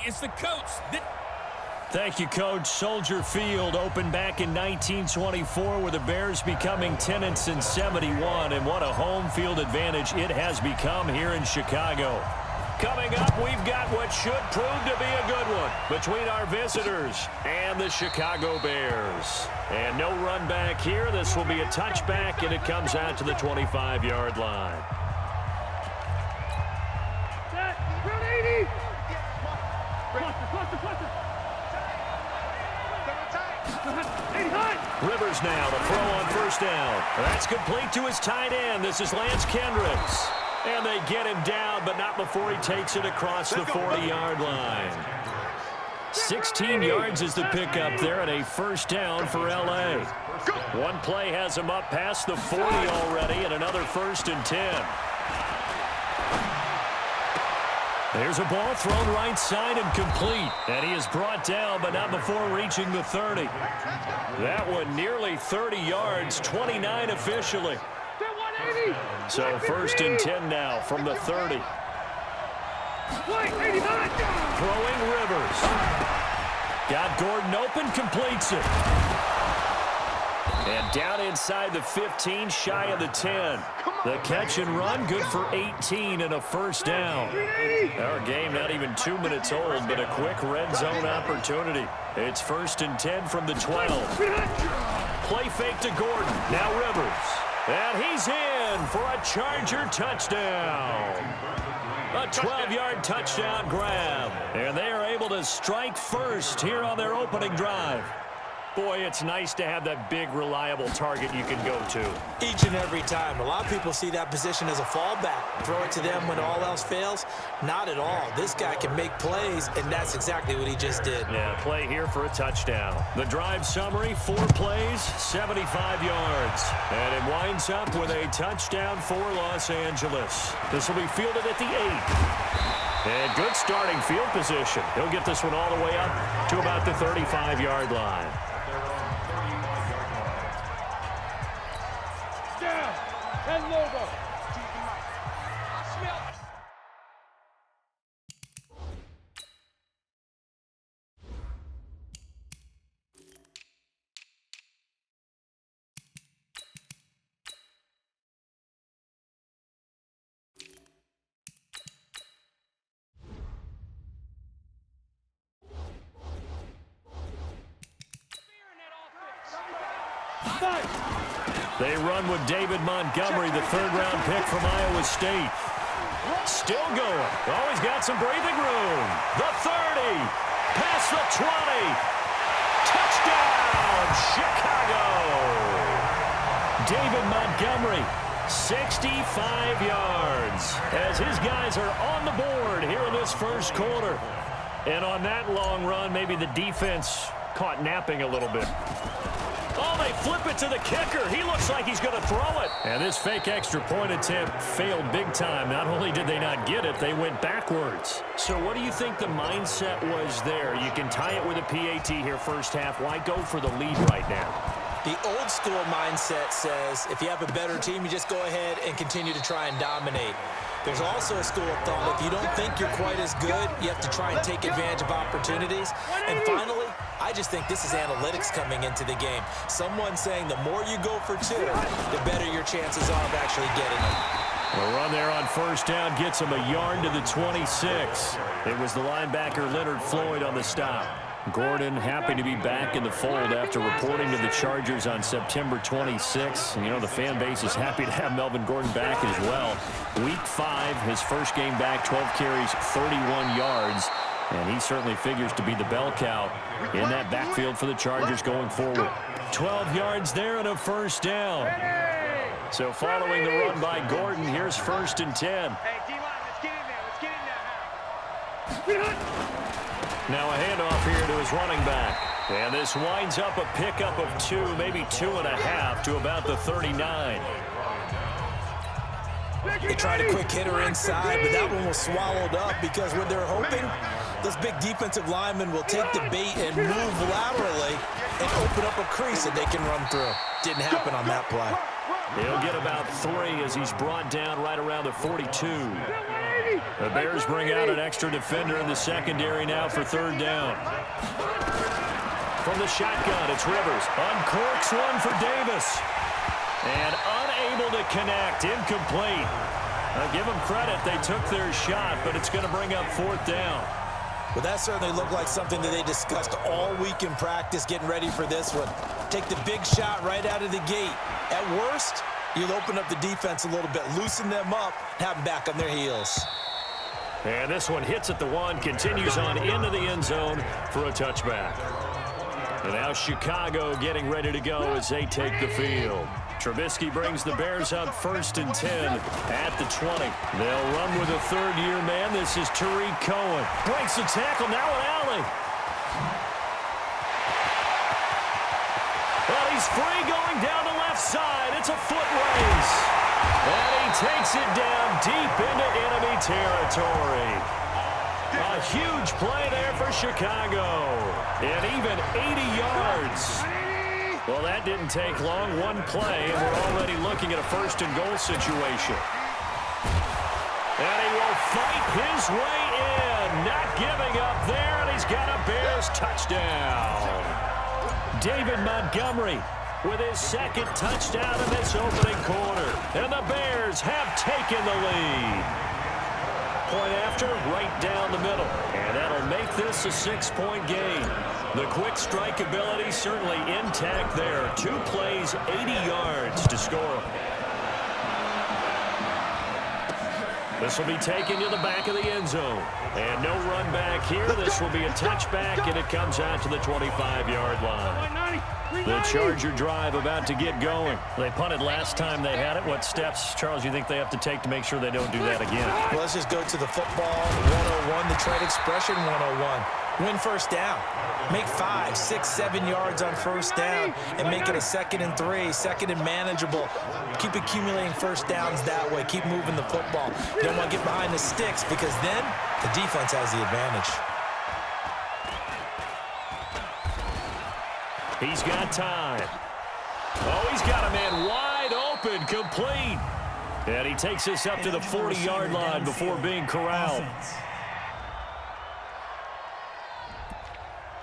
it's the coach. Thank you, Coach. Soldier Field opened back in 1924 with the Bears becoming tenants in 71, and what a home field advantage it has become here in Chicago. Coming up, we've got what should prove to be a good one between our visitors and the Chicago Bears. And no run back here. This will be a touchback, and it comes out to the 25-yard line. Rivers now to throw on first down. That's complete to his tight end. This is Lance Kendricks. And they get him down, but not before he takes it across the 40-yard line. 16 yards is the pickup there, and a first down for L.A. One play has him up past the 40 already, and another 1st and 10. There's a ball thrown right side and complete. And he is brought down, but not before reaching the 30. That one nearly 30 yards, 29 officially. So 1st and 10 now from the 30. Throwing Rivers. Got Gordon open, completes it. And down inside the 15, shy of the 10. The catch and run, good for 18 and a first down. Our game not even 2 minutes old, but a quick red zone opportunity. It's 1st and 10 from the 12. Play fake to Gordon. Now Rivers. And he's in for a Charger touchdown. A 12-yard touchdown grab. And they are able to strike first here on their opening drive. Boy, it's nice to have that big, reliable target you can go to. Each and every time. A lot of people see that position as a fallback. Throw it to them when all else fails. Not at all. This guy can make plays, and that's exactly what he just did. Yeah, play here for a touchdown. The drive summary, 4 plays, 75 yards. And it winds up with a touchdown for Los Angeles. This will be fielded at the 8. And good starting field position. He'll get this one all the way up to about the 35-yard line. And Lobo. They run with David Montgomery, the 3rd-round pick from Iowa State. Still going. Always got some breathing room. The 30. Past the 20. Touchdown, Chicago. David Montgomery, 65 yards. As his guys are on the board here in this first quarter. And on that long run, maybe the defense caught napping a little bit. Oh, they flip it to the kicker. He looks like he's going to throw it. And this fake extra point attempt failed big time. Not only did they not get it, they went backwards. So what do you think the mindset was there? You can tie it with a PAT here first half. Why go for the lead right now? The old school mindset says if you have a better team, you just go ahead and continue to try and dominate. There's also a school of thought, if you don't think you're quite as good, you have to try and take advantage of opportunities. And finally, I just think this is analytics coming into the game. Someone saying the more you go for 2, the better your chances are of actually getting them. The run there on first down gets him a yard to the 26. It was the linebacker Leonard Floyd on the stop. Gordon happy to be back in the fold after reporting to the Chargers on September 26. And, you know, the fan base is happy to have Melvin Gordon back as well. Week 5, his first game back, 12 carries, 31 yards. And he certainly figures to be the bell cow in that backfield for the Chargers going forward. 12 yards there and a first down. So following the run by Gordon, here's 1st and 10. Hey, D-line, let's get in there. Let's get in there now. Now a handoff here to his running back. And this winds up a pickup of 2, maybe 2.5 to about the 39. They tried a quick hitter inside, but that one was swallowed up because when they're hoping, those big defensive linemen will take the bait and move laterally and open up a crease that they can run through. Didn't happen on that play. He'll get about 3 as he's brought down right around the 42. The Bears bring out an extra defender in the secondary now for third down. From the shotgun, it's Rivers. Uncorks one for Davis. And unable to connect. Incomplete. I'll give them credit. They took their shot, but it's going to bring up fourth down. Well, that certainly looked like something that they discussed all week in practice, getting ready for this one. Take the big shot right out of the gate. At worst, you'll open up the defense a little bit, loosen them up, have them back on their heels. And this one hits at the one, continues on into the end zone for a touchback. And now Chicago getting ready to go as they take the field. Trubisky brings the Bears up 1st and 10 at the 20. They'll run with a third-year man. This is Tariq Cohen. Breaks the tackle, now an alley. Well, he's free going down the left side. It's a foot race. And he takes it down deep into enemy territory. A huge play there for Chicago. And even 80 yards. Well, that didn't take long. One play, and we're already looking at a 1st and goal situation. And he will fight his way in. Not giving up there, and he's got a Bears touchdown. David Montgomery with his 2nd touchdown in this opening quarter. And the Bears have taken the lead. Point after, right down the middle. And that'll make this a 6-point game. The quick strike ability certainly intact there. 2 plays, 80 yards to score. This will be taken to the back of the end zone. And no run back here. This will be a touchback, and it comes out to the 25-yard line. The Charger drive about to get going. They punted last time they had it. What steps, Charles, you think they have to take to make sure they don't do that again? Well, let's just go to the football 101, the trade expression 101. Win first down. Make 5, 6, 7 yards on first down and make it a 2nd and 3, 2nd and manageable. Keep accumulating first downs that way. Keep moving the football. You don't want to get behind the sticks because then the defense has the advantage. He's got time. Oh, he's got a man wide open, complete. And he takes this up to the 40-yard line before being corralled.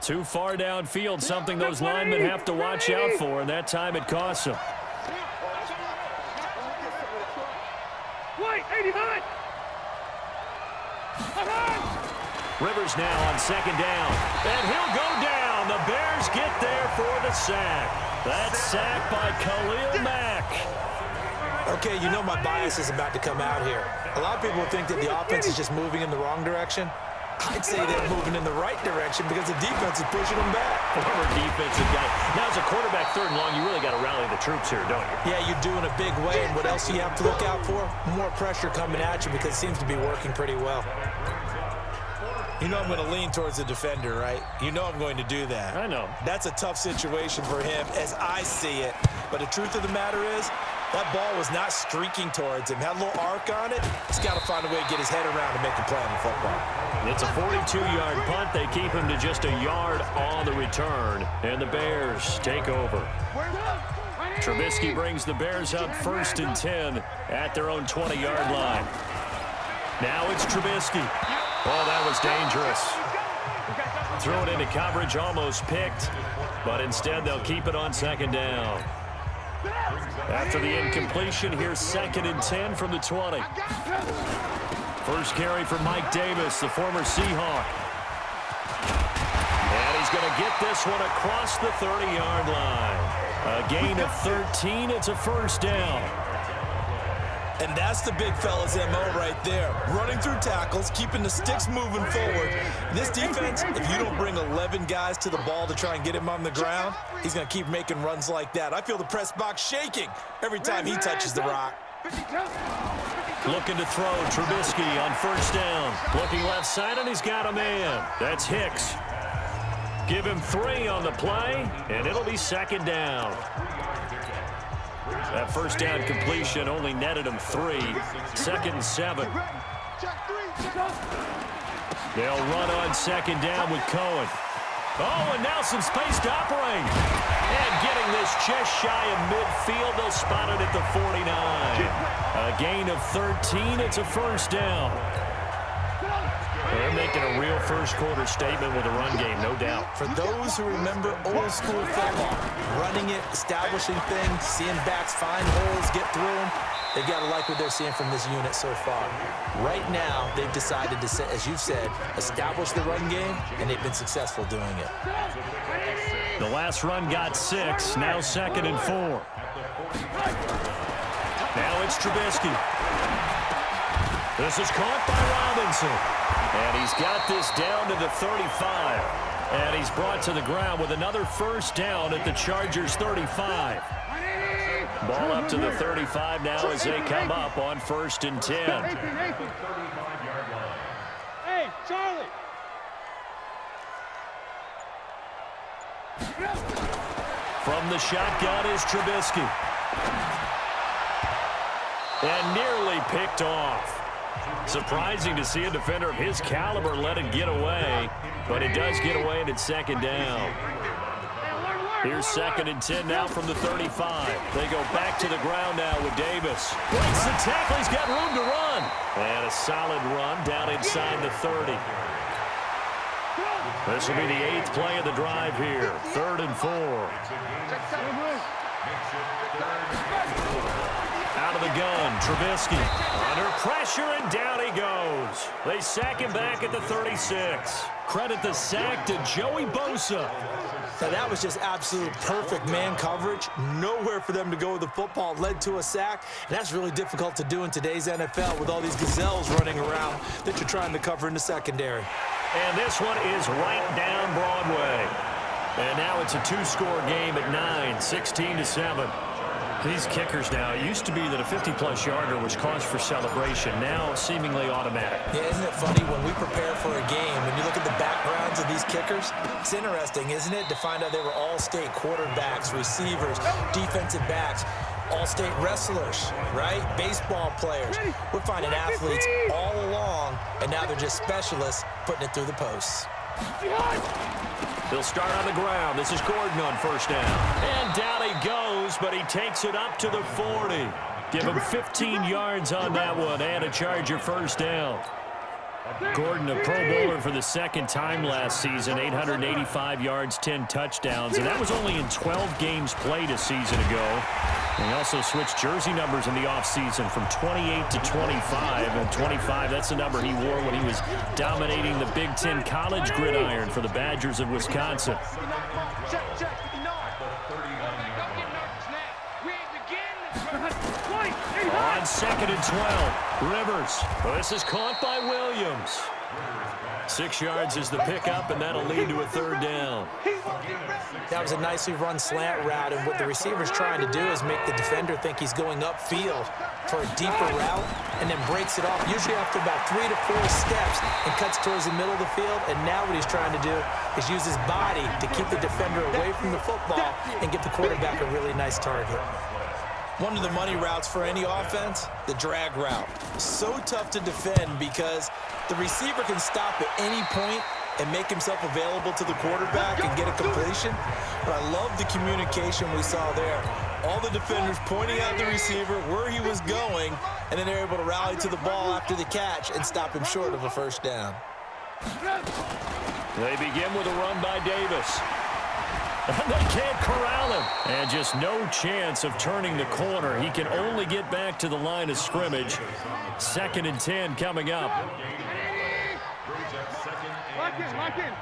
Too far downfield, something those linemen have to watch out for, and that time it costs them. Rivers now on 2nd down, and he'll go down. The Bears get there for the sack. That sack by Khalil Mack. Okay, you know my bias is about to come out here. A lot of people think that the offense is just moving in the wrong direction. I'd say they're moving in the right direction because the defense is pushing them back. Former defensive guy. Now, as a quarterback 3rd and long, you really got to rally the troops here, don't you? Yeah, you do in a big way. And what else do you have to look out for? More pressure coming at you because it seems to be working pretty well. You know I'm going to lean towards the defender, right? You know I'm going to do that. I know. That's a tough situation for him as I see it. But the truth of the matter is, that ball was not streaking towards him. Had a little arc on it. He's got to find a way to get his head around and make a play on the football. It's a 42-yard punt. They keep him to just a yard on the return. And the Bears take over. Trubisky brings the Bears up 1st and 10 at their own 20-yard line. Now it's Trubisky. Oh, that was dangerous. Thrown into coverage, almost picked. But instead, they'll keep it on 2nd down. After the incompletion, here's 2nd and 10 from the 20. First carry for Mike Davis, the former Seahawk. And he's going to get this one across the 30-yard line. A gain of 13. It's a 1st down. And that's the big fella's MO right there. Running through tackles, keeping the sticks moving forward. This defense, if you don't bring 11 guys to the ball to try and get him on the ground, he's going to keep making runs like that. I feel the press box shaking every time he touches the rock. Looking to throw, Trubisky on 1st down. Looking left side, and he's got a man. That's Hicks. Give him 3 on the play, and it'll be 2nd down. That 1st down completion only netted him 3. 2nd and 7. They'll run on 2nd down with Cohen. Oh, and now some space to operate. And getting this just shy of midfield, they'll spot it at the 49. A gain of 13. It's a 1st down. They're making a real first-quarter statement with a run game, no doubt. For those who remember old-school football, running it, establishing things, seeing backs find holes, get through them, they've got to like what they're seeing from this unit so far. Right now, they've decided to, as you've said, establish the run game, and they've been successful doing it. The last run got 6, now 2nd and 4. Now it's Trubisky. This is caught by Robinson. And he's got this down to the 35. And he's brought to the ground with another first down at the Chargers' 35. Ball up to the 35 now as they come up on 1st and 10. Hey, Charlie. From the shotgun is Trubisky. And nearly picked off. Surprising to see a defender of his caliber let it get away, but it does get away and it's 2nd down. Here's 2nd and 10 now from the 35. They go back to the ground now with Davis. Breaks the tackle. He's got room to run. And a solid run down inside the 30. This will be the 8th play of the drive here. 3rd and 4. Out of the gun, Trubisky under pressure, and down he goes. They sack him back at the 36. Credit the sack to Joey Bosa. Now, that was just absolute perfect man coverage. Nowhere for them to go with the football. Led to a sack, and that's really difficult to do in today's NFL with all these gazelles running around that you're trying to cover in the secondary. And this one is right down Broadway. And now it's a 2-score game at 9, 16-7. These kickers now, it used to be that a 50-plus yarder was cause for celebration. Now seemingly automatic. Yeah, isn't it funny when we prepare for a game, when you look at the backgrounds of these kickers, it's interesting, isn't it, to find out they were all-state quarterbacks, receivers, defensive backs, all-state wrestlers, right? Baseball players. We're finding athletes all along, and now they're just specialists putting it through the posts. They'll start on the ground. This is Gordon on 1st down. And down he goes, but he takes it up to the 40. Give him 15 yards on that one and a Charger first down. Gordon, a Pro Bowler for the 2nd time last season, 885 yards, 10 touchdowns, and that was only in 12 games played a season ago. And he also switched jersey numbers in the offseason from 28 to 25, and 25, that's the number he wore when he was dominating the Big Ten college gridiron for the Badgers of Wisconsin. On 2nd and 12, Rivers. Well, this is caught by Williams. 6 yards is the pickup, and that'll lead to a 3rd down. That was a nicely run slant route, and what the receiver's trying to do is make the defender think he's going upfield for a deeper route, and then breaks it off, usually after about 3 to 4 steps, and cuts towards the middle of the field. And now what he's trying to do is use his body to keep the defender away from the football and give the quarterback a really nice target. One of the money routes for any offense, the drag route. So tough to defend because the receiver can stop at any point and make himself available to the quarterback and get a completion. But I love the communication we saw there. All the defenders pointing out the receiver, where he was going, and then they're able to rally to the ball after the catch and stop him short of a first down. They begin with a run by Davis. And they can't corral him. And just no chance of turning the corner. He can only get back to the line of scrimmage. 2nd and 10 coming up. Lock in.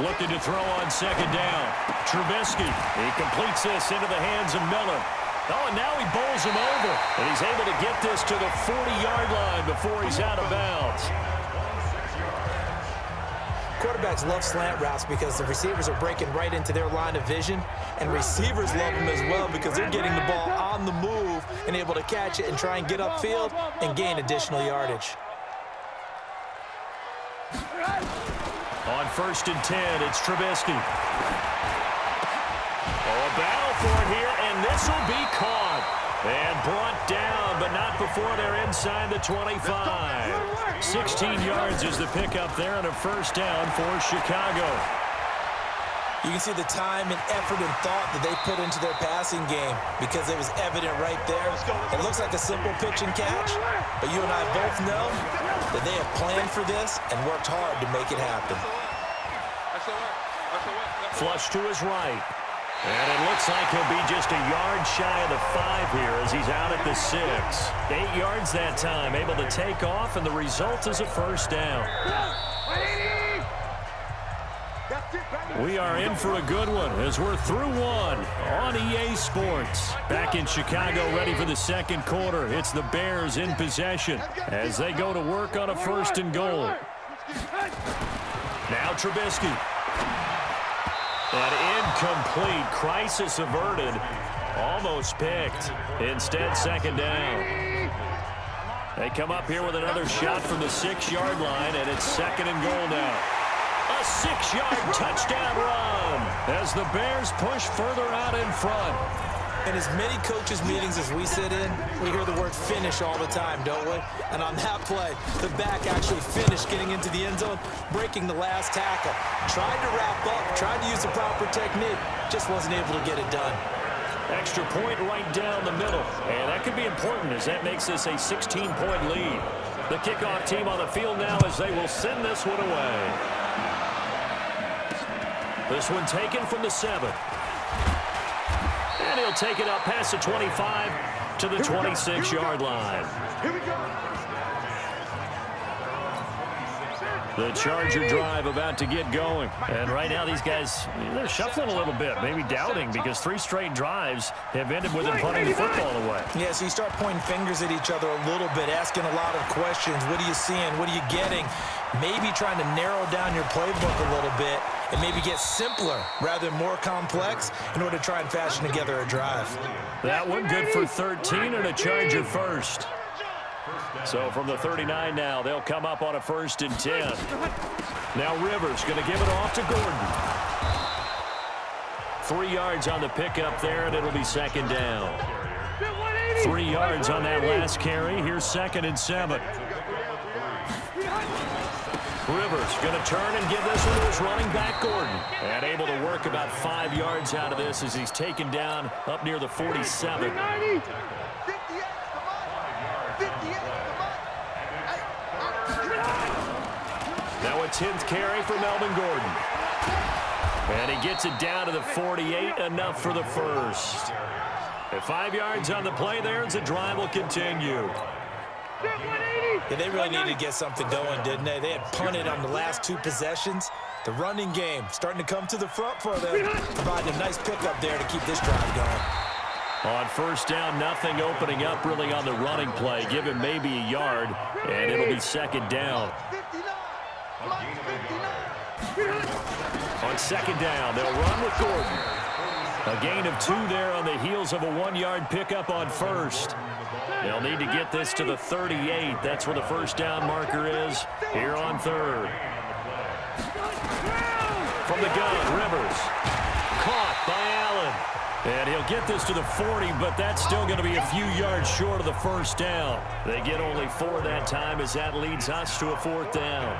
Looking to throw on 2nd down. Trubisky. He completes this into the hands of Miller. Oh, and now he bowls him over. And he's able to get this to the 40-yard line before he's out of bounds. Quarterbacks love slant routes because the receivers are breaking right into their line of vision, and receivers love them as well because they're getting the ball on the move and able to catch it and try and get upfield and gain additional yardage. On 1st and 10, it's Trubisky. Oh, a battle for it here, and this will be caught. And brought down, but not before they're inside the 25. 16 yards is the pickup there, and a first down for Chicago. You can see the time and effort and thought that they put into their passing game because it was evident right there. It looks like a simple pitch and catch, but you and I both know that they have planned for this and worked hard to make it happen. Flush to his right. And it looks like he'll be just a yard shy of the 5 here as he's out at the 6. 8 yards that time, able to take off, and the result is a first down. We are in for a good one as we're through one on EA Sports. Back in Chicago, ready for the second quarter. It's the Bears in possession as they go to work on a 1st and goal. Now Trubisky. An incomplete, crisis averted, almost picked. Instead, 2nd down. They come up here with another shot from the 6-yard line, and it's 2nd and goal now. A 6-yard touchdown run as the Bears push further out in front. In as many coaches' meetings as we sit in, we hear the word finish all the time, don't we? And on that play, the back actually finished getting into the end zone, breaking the last tackle. Tried to wrap up, tried to use the proper technique, just wasn't able to get it done. Extra point right down the middle. And that could be important as that makes this a 16-point lead. The kickoff team on the field now as they will send this one away. This one taken from the 7. And he'll take it up past the 25 to the 26-yard line. Here we go. The Charger drive about to get going. And right now these guys, they're shuffling a little bit, maybe doubting because 3 straight drives have ended with them punting the football away. Yeah, so you start pointing fingers at each other a little bit, asking a lot of questions. What are you seeing? What are you getting? Maybe trying to narrow down your playbook a little bit and maybe get simpler rather than more complex in order to try and fashion together a drive. That one good for 13 and a Charger first. So from the 39 now, they'll come up on a 1st and 10. Now Rivers going to give it off to Gordon. 3 yards on the pickup there, and it'll be 2nd down. 3 yards on that last carry. Here's 2nd and 7. Rivers going to turn and give this one to his running back, Gordon. And able to work about 5 yards out of this as he's taken down up near the 47. Now a 10th carry for Melvin Gordon. And he gets it down to the 48, enough for the first. At 5 yards on the play there as the drive will continue. Yeah, they really needed to get something going, didn't they? They had punted on the last 2 possessions. The running game starting to come to the front for them, providing a nice pickup there to keep this drive going. On 1st down, nothing opening up really on the running play. Give him maybe a yard, and it'll be 2nd down. On 2nd down, they'll run with Gordon. A gain of 2 there on the heels of a 1-yard pickup on 1st. They'll need to get this to the 38. That's where the 1st down marker is here on 3rd. From the gun, Rivers. Caught by Allen. And he'll get this to the 40, but that's still going to be a few yards short of the 1st down. They get only 4 that time as that leads us to a 4th down.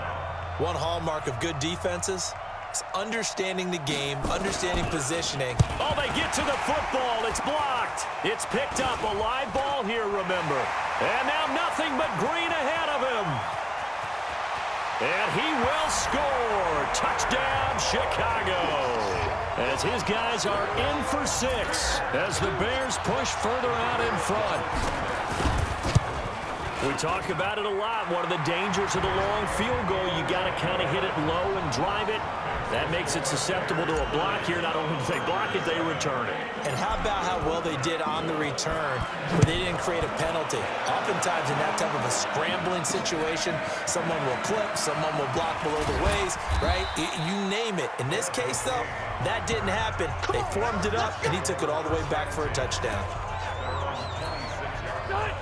One hallmark of good defenses is understanding the game, understanding positioning. Oh, they get to the football. It's blocked. It's picked up. A live ball here, remember. And now nothing but green ahead of him. And he will score. Touchdown, Chicago. As his guys are in for 6 as the Bears push further out in front. We talk about it a lot. One of the dangers of the long field goal, you got to kind of hit it low and drive it. That makes it susceptible to a block here. Not only do they block it, they return it. And how about how well they did on the return where they didn't create a penalty? Oftentimes in that type of a scrambling situation, someone will clip, someone will block below the waist, right? You name it. In this case, though, that didn't happen. They formed it up, and he took it all the way back for a touchdown.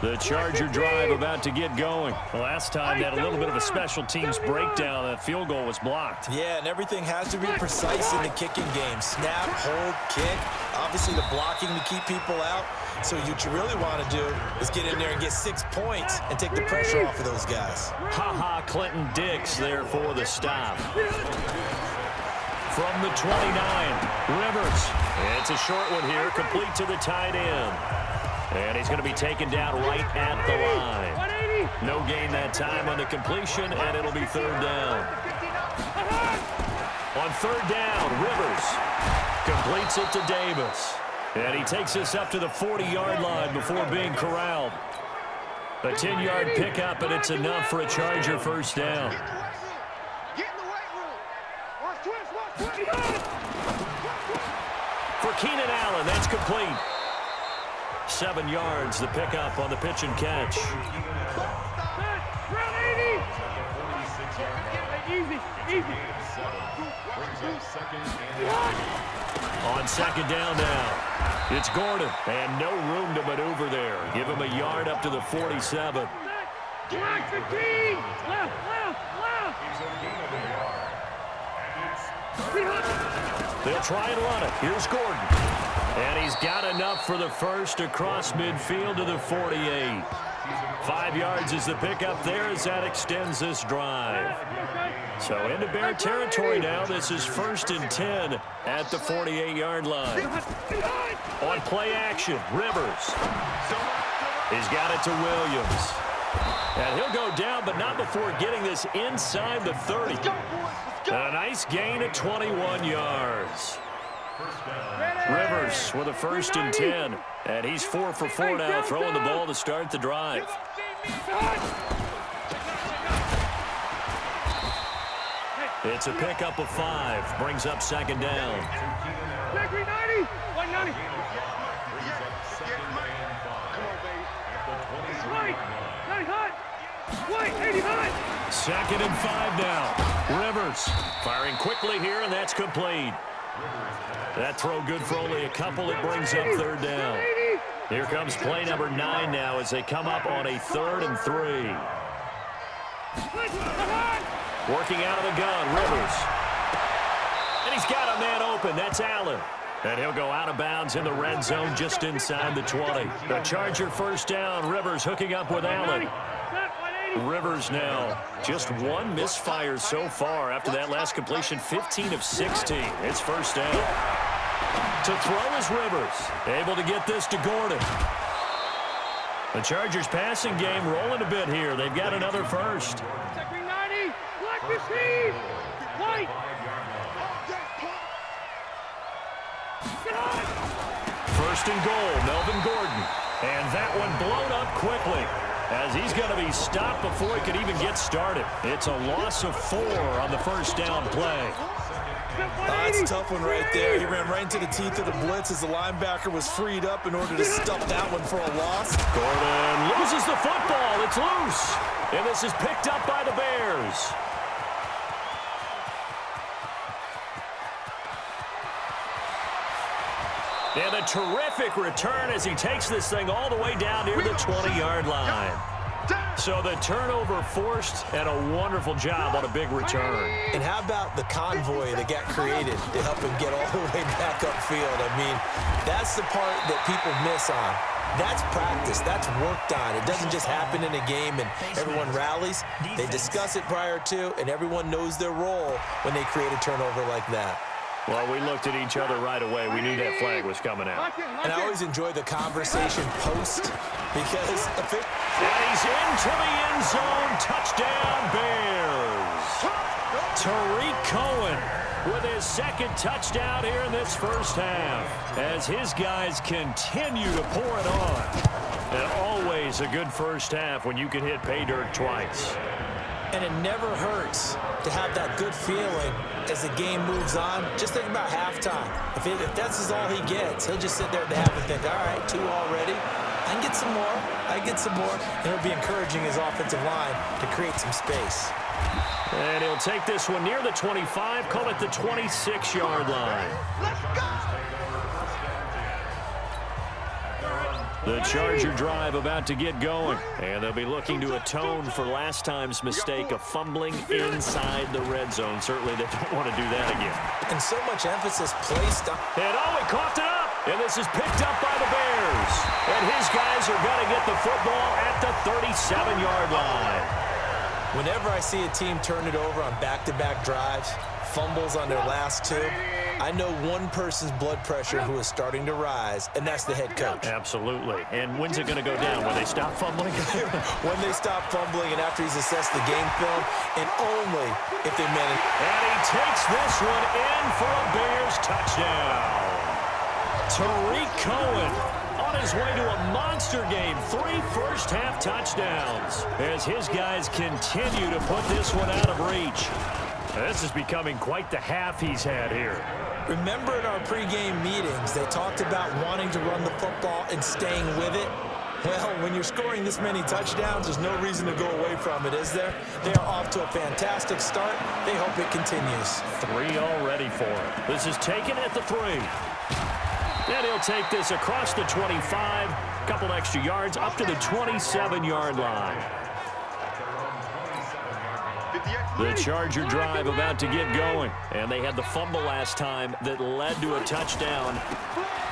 The Charger drive about to get going. The last time they had a little bit of a special teams breakdown. That field goal was blocked. Yeah, and everything has to be precise in the kicking game. Snap, hold, kick. Obviously, the blocking to keep people out. So what you really want to do is get in there and get 6 points and take the pressure off of those guys. Ha-ha, Clinton Dix there for the stop. from the 29. Rivers. It's a short one here, complete to the tight end. And he's going to be taken down right at the line. No gain that time on the completion, and it'll be third down. On third down, Rivers completes it to Davis. And he takes this up to the 40-yard line before being corralled. A 10-yard pickup, and it's enough for a Charger first down. For Keenan Allen, that's complete. 7 yards, the pickup on the pitch and catch. On second down now, it's Gordon, and no room to maneuver there. Give him a yard up to the 47. They'll try and run it. Here's Gordon. And he's got enough for the first across midfield to the 48. 5 yards is the pickup there as that extends this drive. So into Bear territory now. This is 1st and 10 at the 48-yard line. On play action, Rivers. He's got it to Williams. And he'll go down, but not before getting this inside the 30. A nice gain at 21 yards. Rivers with a 1st and 10. And he's 4 for 4 now, throwing the ball to start the drive. It's a pickup of 5. Brings up second down. Second and 5 now. Rivers firing quickly here, and that's complete. That throw good for only a couple. It brings up third down. Here comes play number 9 now as they come up on a 3rd and 3. Working out of the gun, Rivers. And he's got a man open. That's Allen. And he'll go out of bounds in the red zone just inside the 20. The Charger first down. Rivers hooking up with Allen. Rivers now just 1 misfire so far after that last completion. 15 of 16. It's first down. To throw is Rivers. Able to get this to Gordon. The Chargers passing game rolling a bit here. They've got another first. First and goal, Melvin Gordon. And that one blown up quickly as he's going to be stopped before he could even get started. It's a loss of 4 on the first down play. That's a tough one right there. He ran right into the teeth of the blitz as the linebacker was freed up in order to stuff that one for a loss. Gordon loses the football. It's loose. And this is picked up by the Bears. And a terrific return as he takes this thing all the way down near the 20-yard line. So the turnover forced, and a wonderful job on a big return. And how about the convoy that got created to help him get all the way back upfield? I mean, that's the part that people miss on. That's practice. That's worked on. It doesn't just happen in a game and everyone rallies. They discuss it prior to, and everyone knows their role when they create a turnover like that. Well, we looked at each other right away. We knew that flag was coming out. And I always enjoy the conversation post because if it... And he's into the end zone. Touchdown, Bears. Tariq Cohen with his second touchdown here in this first half as his guys continue to pour it on. And always a good first half when you can hit pay dirt twice. And it never hurts to have that good feeling as the game moves on. Just think about halftime. If that's all he gets, he'll just sit there at the half and think, all right, 2 already. I can get some more. I can get some more. And he'll be encouraging his offensive line to create some space. And he'll take this one near the 25, call it the 26-yard line. Let's go! The Charger drive about to get going, and they'll be looking to atone for last time's mistake of fumbling inside the red zone. Certainly they don't want to do that again. And so much emphasis placed on... And oh, he coughed it up, and this is picked up by the Bears. And his guys are going to get the football at the 37-yard line. Whenever I see a team turn it over on back-to-back drives, fumbles on their last two, I know one person's blood pressure who is starting to rise, and that's the head coach. Absolutely. And when's it going to go down? When they stop fumbling? When they stop fumbling and after he's assessed the game film, and only if they manage. And he takes this one in for a Bears touchdown. Tariq Cohen on his way to a monster game. 3 first-half touchdowns as his guys continue to put this one out of reach. This is becoming quite the half he's had here. Remember in our pregame meetings, they talked about wanting to run the football and staying with it? Well, when you're scoring this many touchdowns, there's no reason to go away from it, is there? They are off to a fantastic start. They hope it continues. 3 already for him. This is taken at the 3. And he'll take this across the 25, a couple extra yards up to the 27-yard line. The Charger drive about to get going, and they had the fumble last time that led to a touchdown.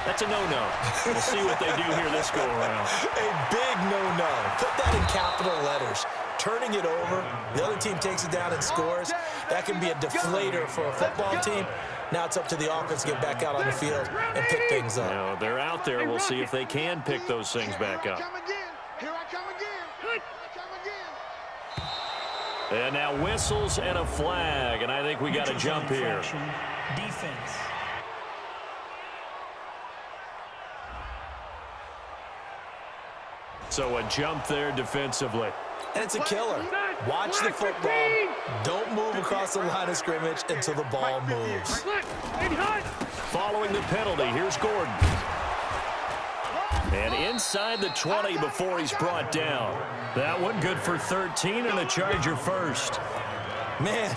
That's a no-no. We'll see what they do here this go-around. A big no-no. Put that in capital letters. Turning it over, the other team takes it down and scores. That can be a deflator for a football team. Now it's up to the offense to get back out on the field and pick things up. Now, they're out there. We'll see if they can pick those things back up. Here I come again. And now whistles and a flag, and I think we got a jump here. Defense. So a jump there defensively. And it's a killer. Watch the football. Don't move across the line of scrimmage until the ball moves. Following the penalty, here's Gordon. And inside the 20 before he's brought down. That one good for 13 and a Charger first. Man,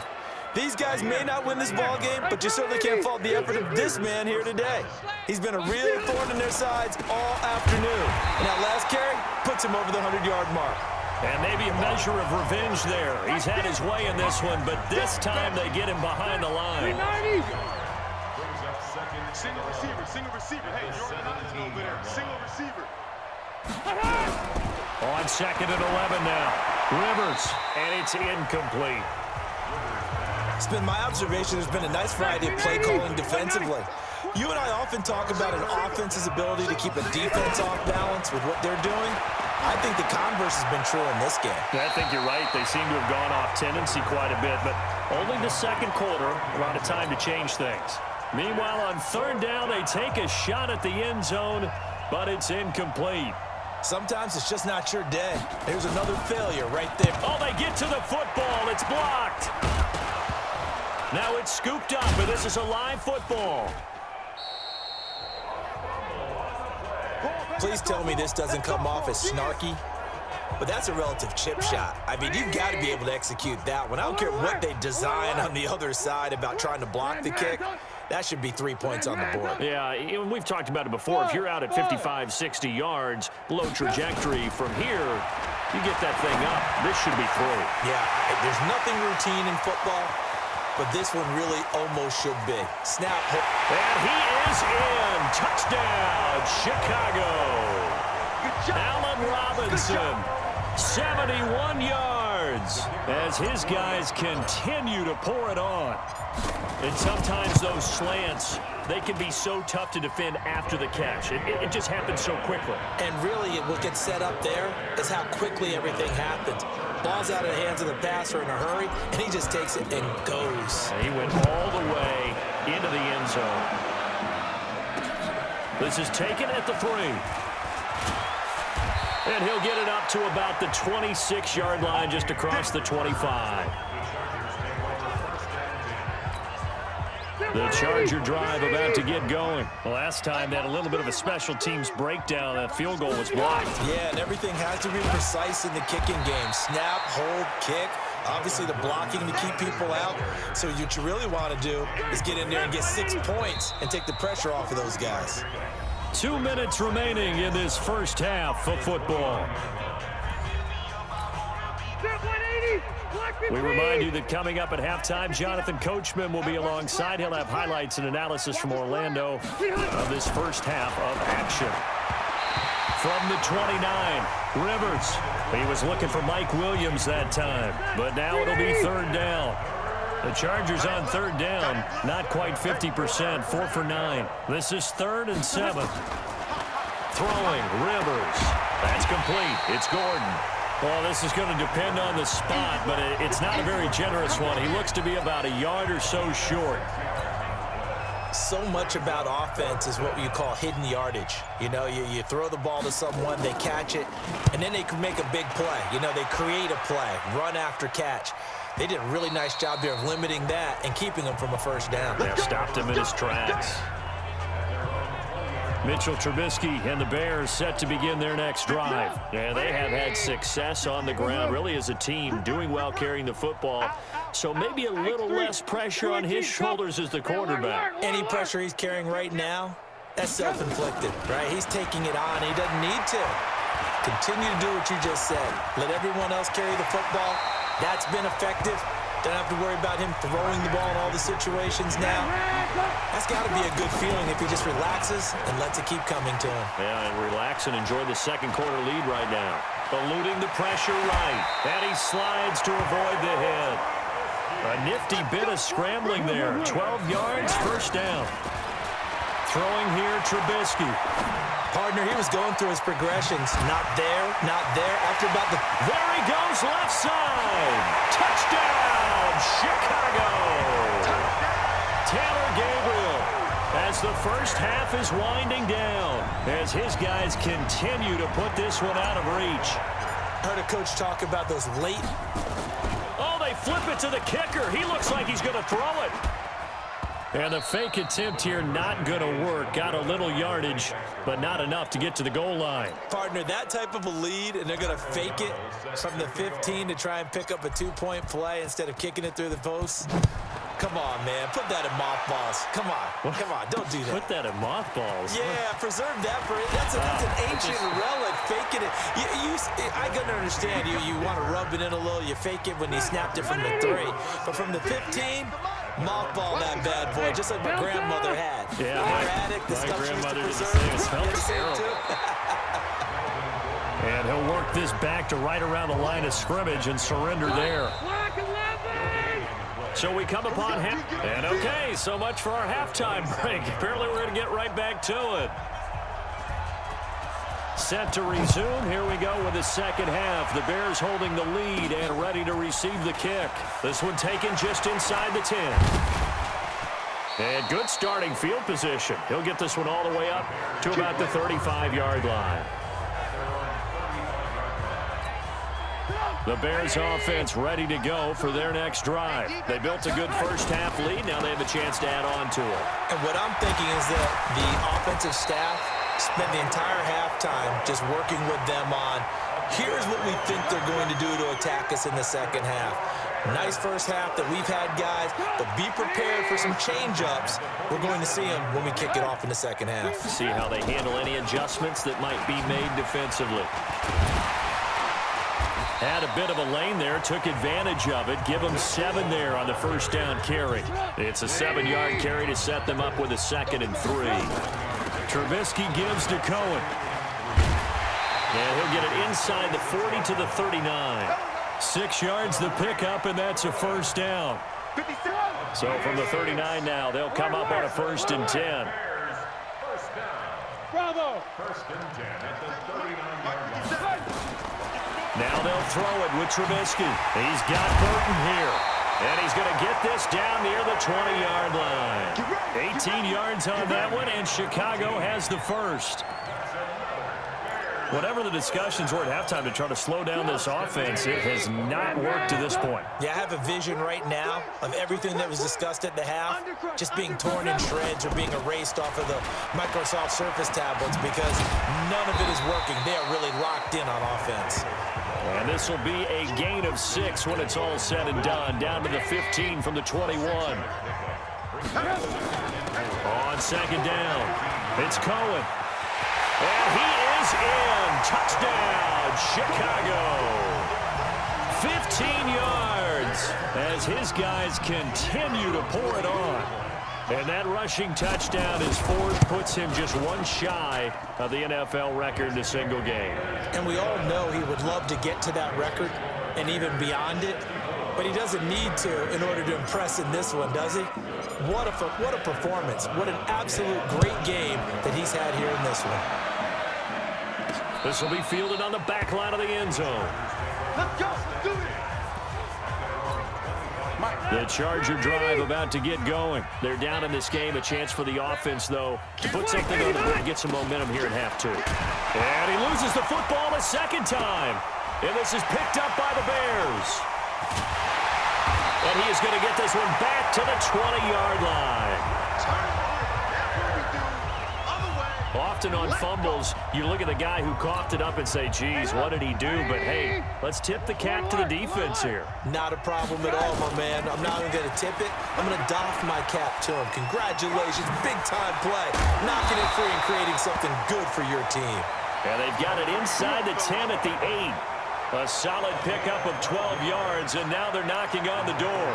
these guys may not win this ball game, but you certainly can't fault the effort of this man here today. He's been a real thorn in their sides all afternoon. And that last carry puts him over the 100-yard mark. And maybe a measure of revenge there. He's had his way in this one, but this time they get him behind the line. Single receiver. Hey, you're on the over there. Single receiver. On 2nd and 11 now. Rivers, and it's incomplete. It's been my observation there's been a nice variety of play calling defensively. You and I often talk about an offense's ability to keep a defense off balance with what they're doing. I think the converse has been true in this game. I think you're right. They seem to have gone off tendency quite a bit, but only the second quarter, a lot of time to change things. Meanwhile, on 3rd down, they take a shot at the end zone, but it's incomplete. Sometimes it's just not your day. There's another failure right there. Oh, they get to the football. It's blocked. Now it's scooped up, and this is a live football. Please tell me this doesn't come off as snarky, but that's a relative chip shot. I mean, you've got to be able to execute that one. I don't care what they design on the other side about trying to block the kick. That should be 3 points on the board. Yeah, we've talked about it before. If you're out at 55, 60 yards, low trajectory from here, you get that thing up. This should be 3. Yeah, there's nothing routine in football, but this one really almost should be. Snap. And he is in. Touchdown, Chicago. Allen Robinson, 71 yards as his guys continue to pour it on. And sometimes those slants, they can be so tough to defend after the catch. It just happens so quickly. And really, what gets set up there is how quickly everything happens. Ball's out of the hands of the passer in a hurry, and he just takes it and goes. And he went all the way into the end zone. This is taken at the 3. And he'll get it up to about the 26-yard line, just across the 25. The Charger drive about to get going. Last time they had a little bit of a special teams breakdown. That field goal was blocked. Yeah, and everything has to be precise in the kicking game. Snap, hold, kick. Obviously, the blocking to keep people out. So what you really want to do is get in there and get 6 points and take the pressure off of those guys. 2 minutes remaining in this first half of football. We remind you that coming up at halftime, Jonathan Coachman will be alongside. He'll have highlights and analysis from Orlando of this first half of action. From the 29, Rivers. He was looking for Mike Williams that time, but now it'll be 3rd down. The Chargers on third down, not quite 50%, 4 for 9. This is 3rd and 7. Throwing, Rivers. That's complete. It's Gordon. Well, this is going to depend on the spot, but it's not a very generous one. He looks to be about a yard or so short. So much about offense is what you call hidden yardage. You know, you throw the ball to someone, they catch it, and then they can make a big play. You know, they create a play, run after catch. They did a really nice job there of limiting that and keeping him from a first down. They stopped him in his tracks. Mitchell Trubisky and the Bears set to begin their next drive. Yeah, they have had success on the ground, really as a team, doing well carrying the football. So maybe a little less pressure on his shoulders as the quarterback. Any pressure he's carrying right now, that's self-inflicted, right? He's taking it on. He doesn't need to. Continue to do what you just said. Let everyone else carry the football. That's been effective. Don't have to worry about him throwing the ball in all the situations now. That's got to be a good feeling if he just relaxes and lets it keep coming to him. Yeah, and relax and enjoy the second quarter lead right now. Eluding the pressure right. And he slides to avoid the hit. A nifty bit of scrambling there. 12 yards, first down. Throwing here, Trubisky. Partner, he was going through his progressions. Not there, not there. After about the... There he goes, left side. Touchdown, Chicago. Taylor Gabriel, as the first half is winding down, as his guys continue to put this one out of reach. Heard a coach talk about those late... Oh, they flip it to the kicker. He looks like he's going to throw it. And the fake attempt here not going to work. Got a little yardage, but not enough to get to the goal line. Partner, that type of a lead, and they're going to fake it from the 15 to try and pick up a 2-point play instead of kicking it through the post. Come on, man. Put that in mothballs. Come on. Come on. Don't do that. Put that in mothballs. Yeah, preserve that for it. That's an ancient relic. Faking it. I can understand you want to rub it in a little. You fake it when he snapped it from the 3. But from the 15, mothball that bad boy, just like my grandmother had. Yeah, the stuff she used to preserve. And he'll work this back to right around the line of scrimmage and surrender there. So we come upon half. And okay, so much for our halftime break. Apparently we're going to get right back to it. Set to resume. Here we go with the second half. The Bears holding the lead and ready to receive the kick. This one taken just inside the 10. And good starting field position. He'll get this one all the way up to about the 35-yard line. The Bears offense ready to go for their next drive. They built a good first half lead. Now they have a chance to add on to it. And what I'm thinking is that the offensive staff spent the entire halftime just working with them on, here's what we think they're going to do to attack us in the second half. Nice first half that we've had, guys, but be prepared for some change-ups. We're going to see them when we kick it off in the second half. See how they handle any adjustments that might be made defensively. Had a bit of a lane there, took advantage of it. Give them 7 there on the first down carry. It's a 7-yard carry to set them up with a 2nd and 3. Trubisky gives to Cohen. And he'll get it inside the 40 to the 39. 6 yards the pickup, and that's a first down. So from the 39 now, they'll come up on a 1st and 10. Bravo! Now they'll throw it with Trubisky. He's got Burton here. And he's going to get this down near the 20-yard line. 18 yards on that one, and Chicago has the first. Whatever the discussions were at halftime to try to slow down this offense, it has not worked to this point. Yeah, I have a vision right now of everything that was discussed at the half just being torn in shreds or being erased off of the Microsoft Surface tablets because none of it is working. They are really locked in on offense. And this will be a gain of 6 when it's all said and done. Down to the 15 from the 21. On second down, it's Cohen. And he is in. Touchdown, Chicago. 15 yards as his guys continue to pour it on. And that rushing touchdown is 4, puts him just 1 shy of the NFL record in a single game. And we all know he would love to get to that record and even beyond it. But he doesn't need to in order to impress in this one, does he? What a performance. What an absolute great game that he's had here in this one. This will be fielded on the back line of the end zone. Let's go. Do it. The Charger drive about to get going. They're down in this game. A chance for the offense, though, to put something on the board and get some momentum here at half two. And he loses the football a second time. And this is picked up by the Bears. And he is going to get this one back to the 20-yard line. Often on fumbles, you look at the guy who coughed it up and say, geez, what did he do? But, hey, let's tip the cap to the defense here. Not a problem at all, my man. I'm not even going to tip it. I'm going to doff my cap to him. Congratulations. Big-time play. Knocking it free and creating something good for your team. And they've got it inside the 10 at the 8. A solid pickup of 12 yards, and now they're knocking on the door.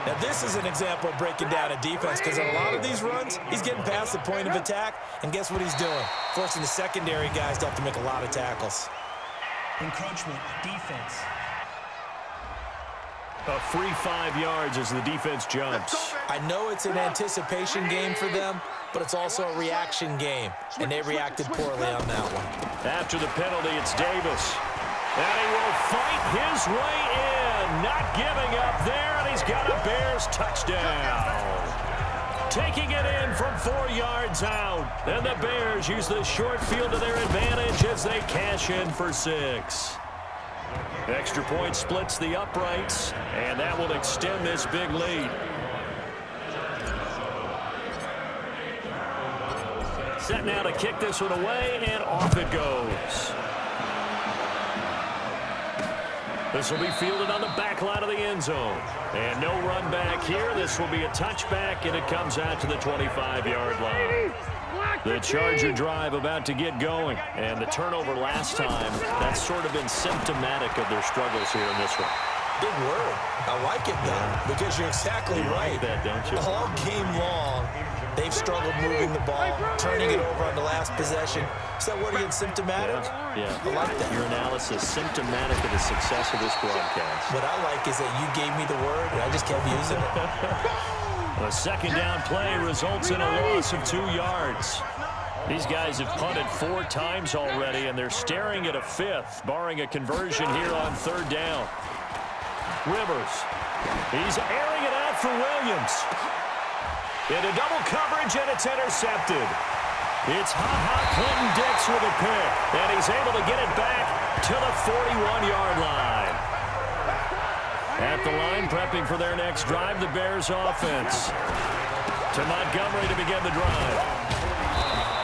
Now, this is an example of breaking down a defense because on a lot of these runs, he's getting past the point of attack, and guess what he's doing? Forcing the secondary guys to have to make a lot of tackles. Encroachment, defense. A free 5 yards as the defense jumps. I know it's an anticipation game for them, but it's also a reaction game, and they reacted poorly on that one. After the penalty, it's Davis. And he will fight his way in, not giving up there, and he's got a Bears touchdown. Taking it in from 4 yards out, and the Bears use the short field to their advantage as they cash in for 6. Extra point splits the uprights, and that will extend this big lead. Set now to kick this one away, and off it goes. This will be fielded on the back line of the end zone. And no run back here. This will be a touchback, and it comes out to the 25-yard line. The Charger drive about to get going. And the turnover last time, that's sort of been symptomatic of their struggles here in this one. Big word. I like it, though, because you're exactly right. You like that, don't you? All game long, they've struggled moving the ball, turning it over on the last possession. Is that word again, symptomatic? Yeah. I like that. Your analysis, symptomatic of the success of this broadcast. What I like is that you gave me the word, and I just kept using it. A second down play results in a loss of 2 yards. These guys have punted 4 times already, and they're staring at a 5th, barring a conversion here on 3rd down. Rivers. He's airing it out for Williams. Into double coverage, and it's intercepted. It's Ha-Ha Clinton-Dix with a pick, and he's able to get it back to the 41-yard line. At the line, prepping for their next drive, the Bears offense. To Montgomery to begin the drive.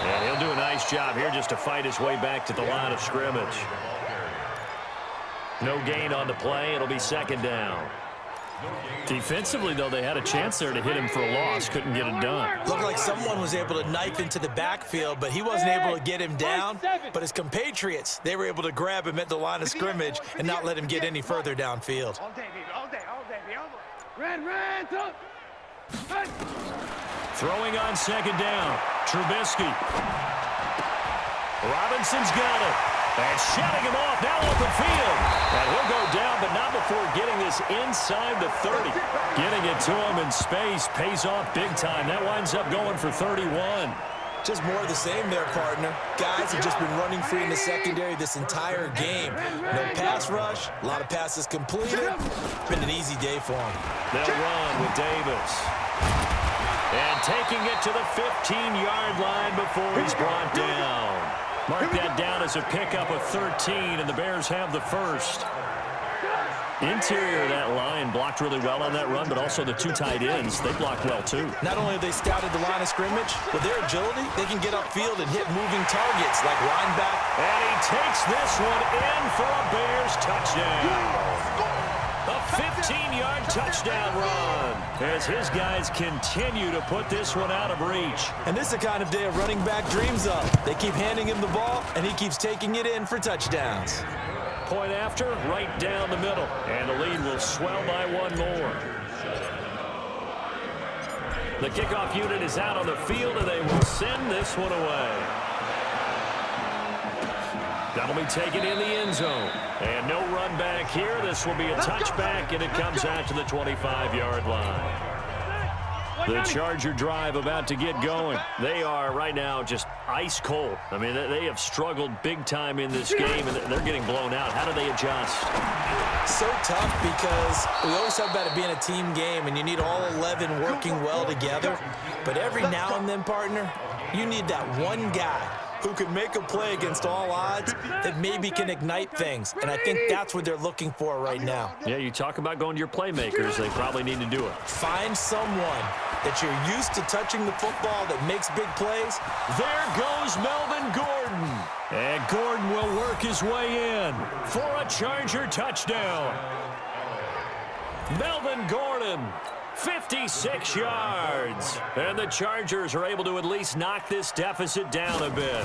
And he'll do a nice job here just to fight his way back to the line of scrimmage. No gain on the play. It'll be 2nd down. Defensively, though, they had a chance there to hit him for a loss. Couldn't get it done. Looked like someone was able to knife into the backfield, but he wasn't able to get him down. But his compatriots, they were able to grab him at the line of scrimmage and not let him get any further downfield. All day, baby. All day, baby. Red, up. Throwing on 2nd down. Trubisky. Robinson's got it. And shutting him off, now open field. And he'll go down, but not before getting this inside the 30. Getting it to him in space pays off big time. That winds up going for 31. Just more of the same there, partner. Guys have just been running free in the secondary this entire game. No pass rush, a lot of passes completed. Been an easy day for them. They'll run with Davis. And taking it to the 15-yard line before he's brought down. Mark that down as a pickup of 13, and the Bears have the first. Interior of that line blocked really well on that run, but also the 2 tight ends, they blocked well too. Not only have they scouted the line of scrimmage, with their agility, they can get upfield and hit moving targets like linebacker. And he takes this one in for a Bears touchdown. A 15-yard touchdown run as his guys continue to put this one out of reach. And this is the kind of day a running back dreams of. They keep handing him the ball, and he keeps taking it in for touchdowns. Point after, right down the middle. And the lead will swell by 1 more. The kickoff unit is out on the field, and they will send this one away. That'll be taken in the end zone. And no run back here. This will be a touchback, and it comes out to the 25-yard line. The Charger drive about to get going. They are right now just ice cold. I mean, they have struggled big time in this game, and they're getting blown out. How do they adjust? So tough because we always talk about it being a team game, and you need all 11 working well together. But every now and then, partner, you need that one guy who can make a play against all odds that maybe can ignite things. And I think that's what they're looking for right now. Yeah, you talk about going to your playmakers. They probably need to do it. Find someone that you're used to touching the football that makes big plays. There goes Melvin Gordon. And Gordon will work his way in for a Charger touchdown. Melvin Gordon, 56 yards. And the Chargers are able to at least knock this deficit down a bit.